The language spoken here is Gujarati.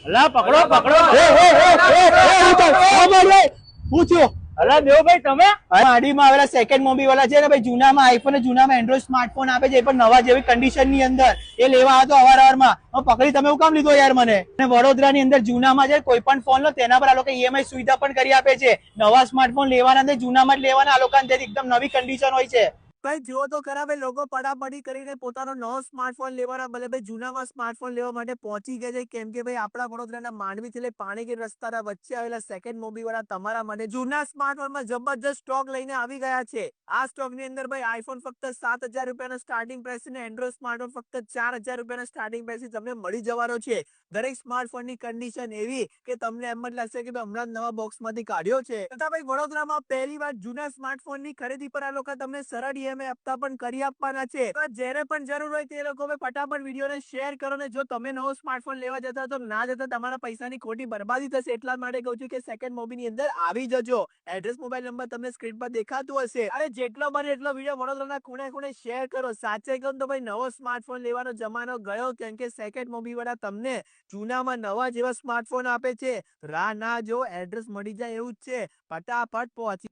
અલા પકડો પકડો પૂછ્યો અલા દેવભાઈ તમે આડીમાં આવેલા સેકન્ડ મોબી વાળા છે ને ભાઈ, જૂનામાં આઈફોન ને જૂનામાં એન્ડ્રોઈડ સ્માર્ટફોન આપે છે, એ પણ નવા જેવી કન્ડિશન ની અંદર. એ લેવા હતો અવારનવારમાં. પકડી તમે હું કામ લીધો યાર મને? અને વડોદરાની અંદર જૂનામાં છે કોઈ પણ ફોન લો તેના પર આ લોકો ઈએમઆઈ સુવિધા પણ કરી આપે છે. નવા સ્માર્ટફોન લેવાના નથી, જૂનામાં જ લેવાના. આ લોકો એકદમ નવી કન્ડિશન હોય છે. ભાઈ જો તો ખરા ભાઈ, લોકો પડાપડી કરીને પોતાનો નવો સ્માર્ટફોન લેવાના બદલે ભાઈ જૂનામાં સ્માર્ટફોન લેવા માટે પહોંચી ગયા છે. કેમ કે ભાઈ આપણા વડોદરાના માંડવીથી લઈ પાણીગીર રસ્તાના વચ્ચે આવેલા સેકન્ડ મોબી વાળા તમારા માટે જૂના સ્માર્ટફોનમાં જબરજસ્ત સ્ટોક લઈને આવી ગયા છે. આ સ્ટોક ની અંદર ભાઈ આઈફોન ફક્ત 7,000 રૂપિયાના સ્ટાર્ટિંગ પ્રાઇસ અને એન્ડ્રોઇડ સ્માર્ટફોન ફક્ત 4,000 રૂપિયાના સ્ટાર્ટિંગ પ્રાઇસ તમને મળી જવાનો છે. દરેક સ્માર્ટફોન ની કન્ડિશન એવી કે તમને એમ જ લાગશે કે હમણાં નવા બોક્સ માંથી કાઢ્યો છે. તથા ભાઈ વડોદરામાં પહેલી વાર જૂના સ્માર્ટફોન ની ખરીદી પર આ લોકો તમને સરળ ઈએમઆઈ હપ્તા પણ કરી આપવાના છે. તો જ્યારે પણ જરૂર હોય તે લોકો ફટાફટ વિડીયોને શેર કરો. ને જો તમે નવો સ્માર્ટફોન લેવા જતા તો ના જતા તમારા પૈસાની ખોટી બરબાદી થશે. એટલા માટે કહું છું કે સેકન્ડ મોબી ની અંદર આવી જજો. એડ્રેસ મોબાઈલ નંબર તમને સ્ક્રીન પર દેખાતું હશે. અને જેટલો બને એટલો વિડીયો વડોદરાના ખૂણે ખૂણે શેર કરો. સાચે કહું તો ભાઈ નવો સ્માર્ટફોન લેવાનો જમાનો ગયો. કેમ કે સેકન્ડ મોબી વાળા તમને જૂનામાં નવા જેવા સ્માર્ટફોન આપે છે. રાહ ના જો, એડ્રેસ મળી જાય એવું જ છે. ફટાફટ પહોંચી